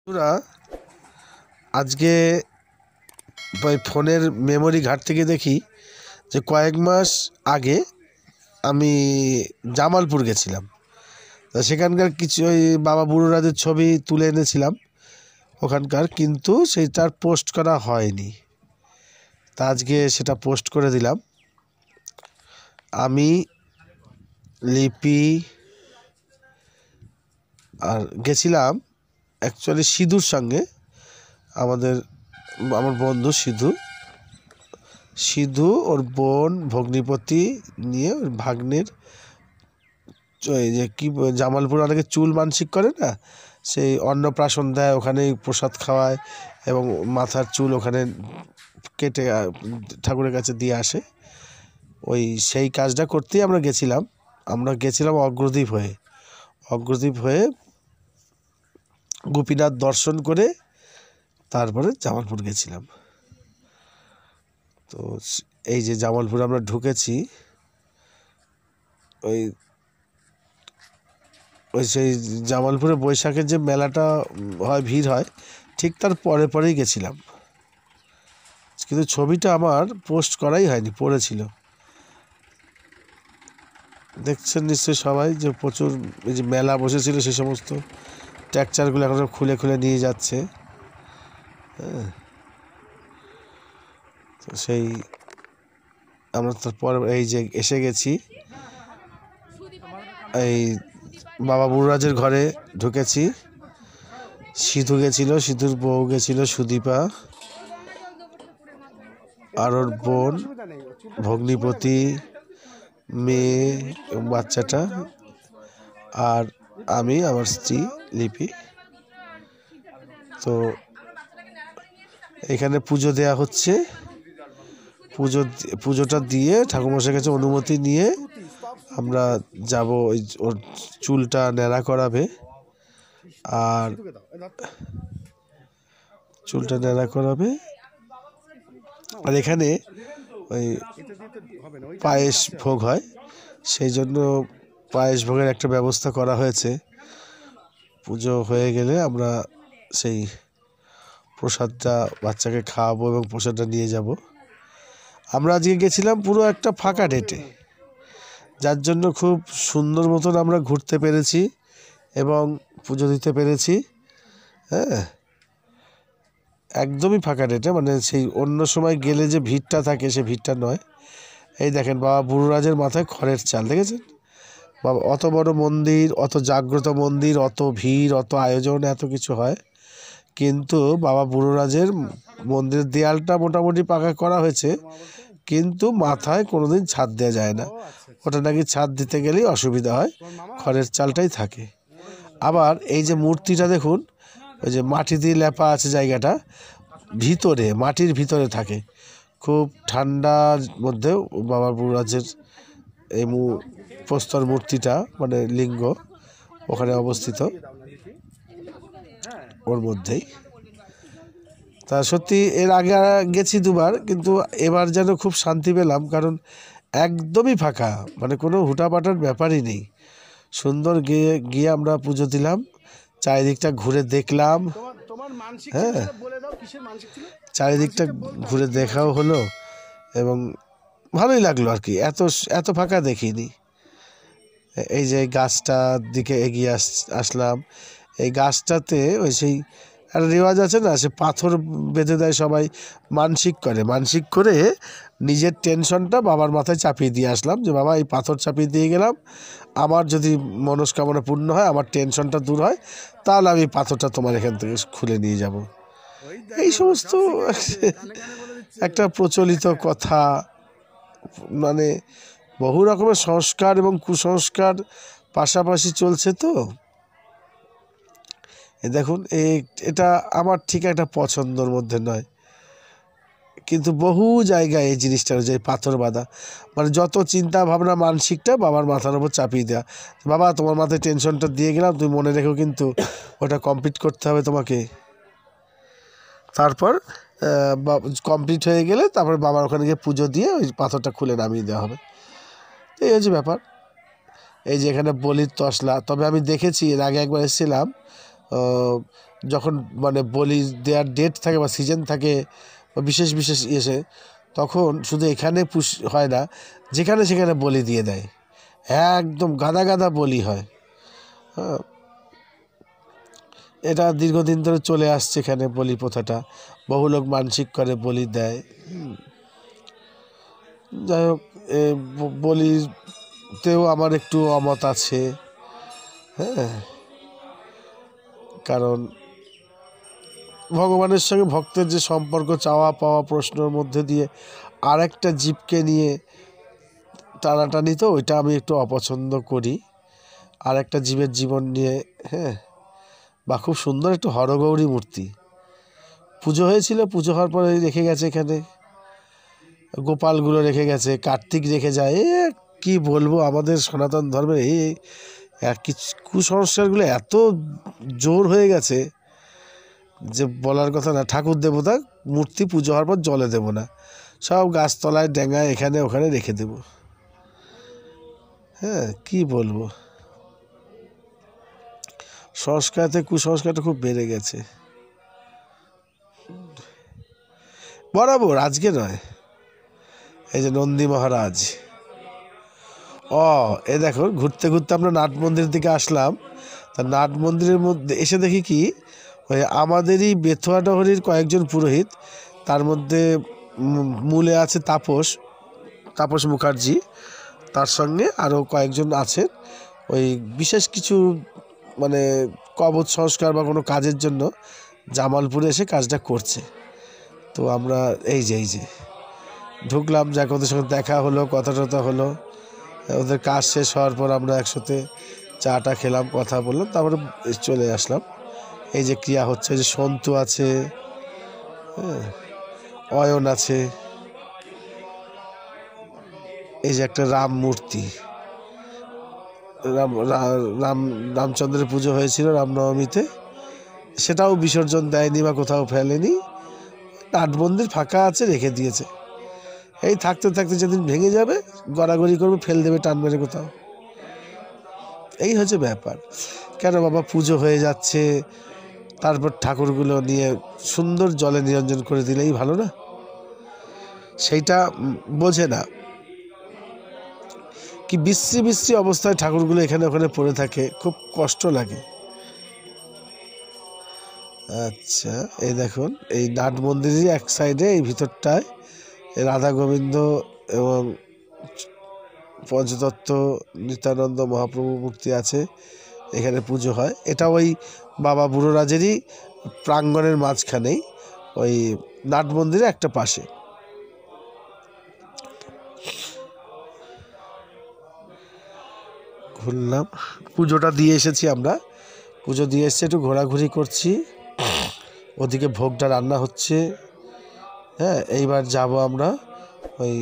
বন্ধুরা, আজকে ফোনের মেমোরি ঘাঁটতে গিয়ে দেখি যে কয়েক মাস আগে আমি জামালপুর গেছিলাম। তা সেখানকার কিছু ওই বাবা বুড়োরাজের ছবি তুলে এনেছিলাম ওখানকার, কিন্তু সেইটার পোস্ট করা হয়নি। তা আজকে সেটা পোস্ট করে দিলাম। আমি, লিপি আর গেছিলাম অ্যাকচুয়ালি সিধুর সঙ্গে। আমার বন্ধু সিধু ওর বোন ভগ্নিপতি নিয়ে ওর ভাগ্নের এই যে কি জামালপুর অনেকে চুল মানসিক করে না, সেই অন্নপ্রাশন দেয়, ওখানেই প্রসাদ খাওয়ায় এবং মাথার চুল ওখানে কেটে ঠাকুরের কাছে দিয়ে আসে। সেই কাজটা করতেই আমরা গেছিলাম অগ্রদ্বীপ হয়ে গোপীনাথ দর্শন করে তারপরে জামালপুর গেছিলাম। তো এই যে জামালপুর আমরা ঢুকেছি, সেই জামালপুরে বৈশাখের যে মেলাটা হয়, ভিড় হয়, ঠিক তার পরেই গেছিলাম। কিন্তু ছবিটা আমার পোস্ট করাই হয়নি, পড়েছিল। দেখছেন নিশ্চয়ই সবাই যে প্রচুর এই যে মেলা বসেছিল, সে সমস্ত ট্যাকচারগুলো এখন খুলে খুলে নিয়ে যাচ্ছে। তো সেই আমরা তারপর এই যে এসে গেছি, এই বাবা বুড়োরাজের ঘরে ঢুকেছি। সিধু গেছিল, সিধুর বউ গেছিল সুদীপা, আর ওর বোন ভগ্নিপতি, মেয়ে বাচ্চাটা, আর আমি, আমার স্ত্রী লিপি। তো এখানে পুজো দেয়া হচ্ছে। পুজোটা দিয়ে ঠাকুরমশাইয়ের কাছে অনুমতি নিয়ে আমরা যাব। ওর চুলটা ন্যাড়া করাবে, আর এখানে ওই পায়েস ভোগ হয়, সেই জন্য পায়েস ভোগের একটা ব্যবস্থা করা হয়েছে। পুজো হয়ে গেলে আমরা সেই প্রসাদটা বাচ্চাকে খাওয়াবো এবং প্রসাদটা নিয়ে যাব। আমরা আজকে গেছিলাম পুরো একটা ফাঁকা ডেটে, যার জন্য খুব সুন্দর মতন আমরা ঘুরতে পেরেছি এবং পুজো দিতে পেরেছি। হ্যাঁ, একদমই ফাঁকা ডেটে, মানে সেই অন্য সময় গেলে যে ভিড়টা থাকে সে ভিড়টা নয়। এই দেখেন বাবা বুড়োরাজের মাথায় খড়ের চাল, দেখেছেন? বাবা, অত বড় মন্দির, অত জাগ্রত মন্দির, অত ভিড়, অত আয়োজন, এত কিছু হয়, কিন্তু বাবা বুড়োরাজের মন্দিরের দেয়ালটা মোটামুটি পাকা করা হয়েছে, কিন্তু মাথায় কোনোদিন ছাদ দেওয়া যায় না। ওটা নাকি ছাদ দিতে গেলেই অসুবিধা হয়, খড়ের চালটাই থাকে। আবার এই যে মূর্তিটা দেখুন, ওই যে মাটি দিয়ে লেপা আছে জায়গাটা, মাটির ভিতরে থাকে। খুব ঠান্ডার মধ্যেও বাবা বুড়োরাজের এই প্রস্তর মূর্তিটা, মানে লিঙ্গ ওখানে অবস্থিত, ওর মধ্যেই। তা সত্যি এর আগে গেছি দুবার, কিন্তু এবার যেন খুব শান্তি পেলাম, কারণ একদমই ফাঁকা, মানে কোনো হুটাপাটার ব্যাপারই নেই। সুন্দর গিয়ে আমরা পুজো দিলাম, চারিদিকটা ঘুরে দেখলাম। হ্যাঁ, চারিদিকটা ঘুরে দেখাও হলো এবং ভালোই লাগলো আর কি। এত ফাঁকা দেখিনি। এই যে গাছটার দিকে এগিয়ে আসলাম, এই গাছটাতে ওই সেই একটা রেওয়াজ আছে না, সে পাথর বেঁধে দেয় সবাই, মানসিক করে নিজের টেনশনটা বাবার মাথায় চাপিয়ে দিয়ে আসলাম, যে বাবা এই পাথর চাপিয়ে দিয়ে গেলাম, আমার যদি মনস্কামনা পূর্ণ হয়, আমার টেনশনটা দূর হয়, তাহলে আমি পাথরটা তোমার এখান থেকে খুলে নিয়ে যাব। এই সমস্ত একটা প্রচলিত কথা, মানে বহু রকমের সংস্কার এবং কুসংস্কার পাশাপাশি চলছে। তো দেখুন, এটা আমার ঠিক একটা পছন্দর মধ্যে নয়, কিন্তু বহু জায়গায় এই জিনিসটা যে পাথর বাঁধা, মানে যত চিন্তা ভাবনা মানসিকটা বাবার মাথার উপর চাপিয়ে দেওয়া। বাবা তোমার মাথায় টেনশনটা দিয়ে গেলাম, তুমি মনে রেখো কিন্তু ওটা কমপ্লিট করতে হবে তোমাকে। তারপর কমপ্লিট হয়ে গেলে তারপর বাবার ওখানে গিয়ে পুজো দিয়ে ওই পাথরটা খুলে নামিয়ে দেওয়া হবে। এই হচ্ছে ব্যাপার। এই যে এখানে বলির তসলা, তবে আমি দেখেছি, এর আগে একবার এসেছিলাম, যখন মানে বলি দেওয়ার ডেট থাকে বা সিজন থাকে বা বিশেষ বিশেষ ইয়েছে, তখন শুধু এখানে হয় না, যেখানে সেখানে বলি দিয়ে দেয়, একদম গাদা গাদা বলি হয়। হ্যাঁ, এটা দীর্ঘদিন ধরে চলে আসছে এখানে বলি প্রথাটা, বহু লোক মানসিক করে বলি দেয়। যাই হোক, বলিতেও আমার একটু অমত আছে। হ্যাঁ, কারণ ভগবানের সঙ্গে ভক্তের যে সম্পর্ক, চাওয়া পাওয়া প্রশ্নের মধ্যে দিয়ে আর একটা জীবকে নিয়ে টানাটানি, তো ওইটা আমি একটু অপছন্দ করি। আর একটা জীবের জীবন নিয়ে। হ্যাঁ, বা খুব সুন্দর একটু হরগৌরী মূর্তি পুজো হয়েছিল, পুজো হওয়ার পরে রেখে গেছে এখানে, গোপালগুলো রেখে গেছে, কার্তিক রেখে যায়। কি বলবো, আমাদের সনাতন ধর্মের এই কুসংস্কারগুলো এত জোর হয়ে গেছে যে বলার কথা না। ঠাকুর দেবতা মূর্তি পুজো হওয়ার পর জলে দেব না, সব গাছতলায় ডেঙ্গায় এখানে ওখানে রেখে দেব। হ্যাঁ, কি বলবো, সংস্কারতে কুসংস্কারটা খুব বেড়ে গেছে বরাবর, আজকে নয়। এই যে নন্দী মহারাজ, এ দেখো, ঘুরতে ঘুরতে আমরা নাট মন্দিরের দিকে আসলাম। তা নাট মন্দিরের মধ্যে এসে দেখি কি, ওই আমাদেরই বেথুয়া নগরীর কয়েকজন পুরোহিত, তার মধ্যে মূলে আছে তাপস মুখার্জি, তার সঙ্গে আরও কয়েকজন আছেন, ওই বিশেষ কিছু মানে কবচ সংস্কার বা কোনো কাজের জন্য জামালপুরে এসে কাজটা করছে। তো আমরা এই যে ঢুকলাম, যাক ওদের সঙ্গে দেখা হলো, কথা টথা হলো। ওদের কাজ শেষ হওয়ার পর আমরা একসাথে চাটা খেলাম, কথা বললাম, তারপরে চলে আসলাম। এই যে ক্রিয়া হচ্ছে, যে সন্তু আছে, হ্যাঁ, অয়ন আছে, এই যে একটা রাম মূর্তি, রামচন্দ্রের পুজো হয়েছিল রামনবমীতে, সেটাও বিসর্জন দেয়নি বা কোথাও ফেলেনি, নাট মন্দির ফাঁকা আছে, রেখে দিয়েছে। এই থাকতে থাকতে যেদিন ভেঙে যাবে, গড়াগড়ি করবে, ফেল দেবে টান মেরে কোথাও। এই হচ্ছে ব্যাপার। কেন বাবা, পুজো হয়ে যাচ্ছে, তারপর ঠাকুরগুলো নিয়ে সুন্দর জলে নিরঞ্জন করে দিলেই ভালো না? সেইটা বোঝে না, কি বিশ্রী বিশ্রী অবস্থায় ঠাকুরগুলো এখানে ওখানে পড়ে থাকে, খুব কষ্ট লাগে। আচ্ছা, এই দেখুন, এই নাট মন্দিরের এক সাইডে এই ভিতরটায় রাধা গোবিন্দ এবং পঞ্চতত্ত্ব নিত্যানন্দ মহাপ্রভু মূর্তি আছে, এখানে পুজো হয়। এটা ওই বাবা বুড়োরাজেরই প্রাঙ্গণের মাঝখানেই, ওই নাট মন্দিরে একটা পাশে। ঘুরলাম, পুজোটা দিয়ে এসেছি আমরা, পুজো দিয়ে এসেছি, একটু ঘোরাঘুরি করছি, ওদিকে ভোগটা রান্না হচ্ছে। হ্যাঁ, এইবার যাব আমরা, ওই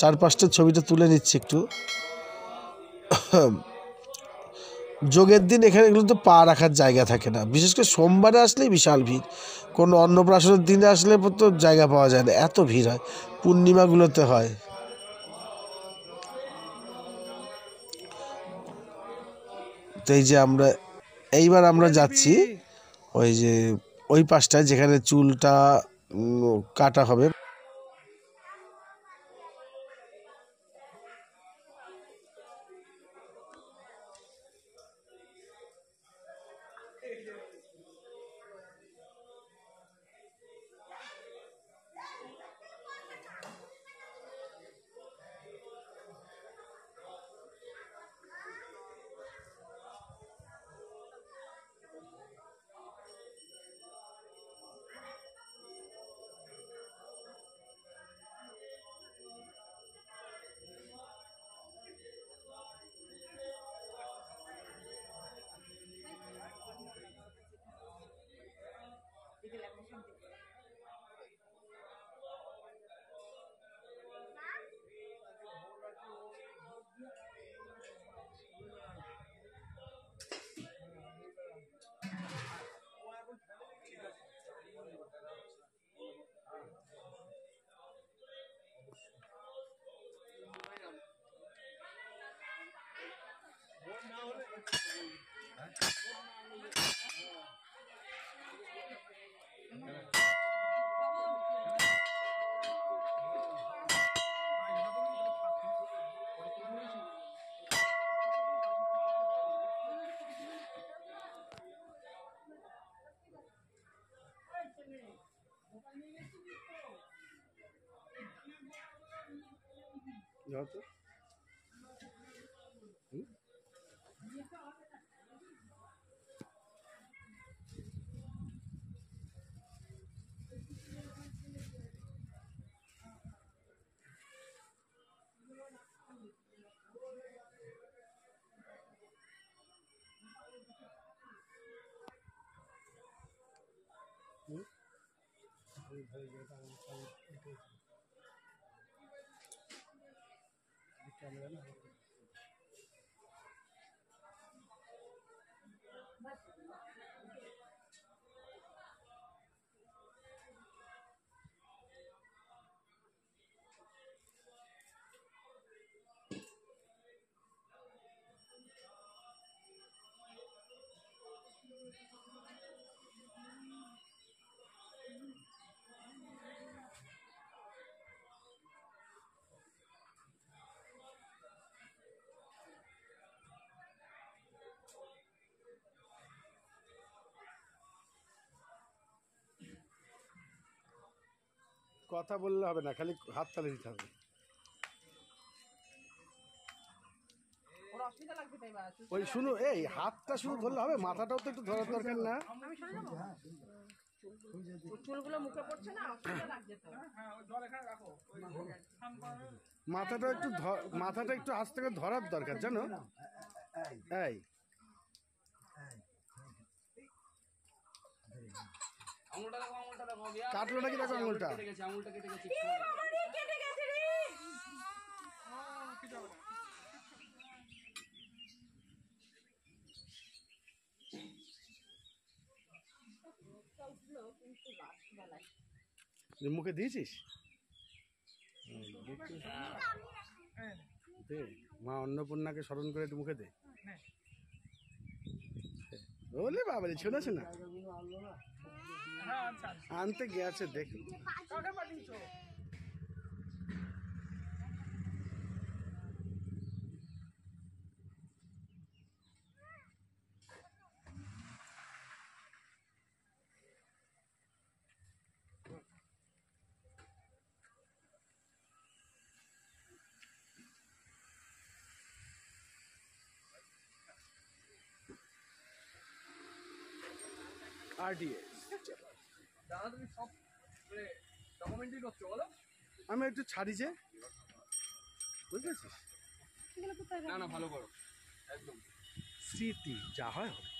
4-5টা ছবিটা তুলে নিচ্ছি একটু। যোগের দিন এখানে এগুলো তো পা রাখার জায়গা থাকে না, বিশেষ করে সোমবারে আসলেই বিশাল ভিড়, কোনো অন্নপ্রাশনের দিনে আসলে তো জায়গা পাওয়া যায় না, এত ভিড় হয়, পূর্ণিমাগুলোতে হয়। তো এই যে এইবার আমরা যাচ্ছি ওই যে ওই পাশটায়, যেখানে চুলটা কাটা হবে। কথা বললে হবে না, খালি হাত তালে দিতে হবে। ওই শুনো, এই হাতটা শুধু ধরলে হবে, মাথাটাও তো একটু ধরার দরকার না? চুলগুলো মুখে পড়ছে না, মাথাটা একটু আজ থেকে ধরার দরকার, জানো? এই কাটলো নাকি? দেখো আঙুলটা মুখে দিয়েছিস? মা অন্নপূর্ণাকে স্মরণ করে একটু মুখে দে। বলে বাবা শোনাছে না, আনতে গেছে দেখি। আমি একটু ছাড়ি যে, বুঝেছিস? না না ভালো করো, একদম স্মৃতি যা হয় হবে।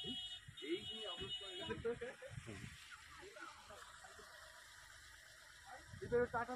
টাটা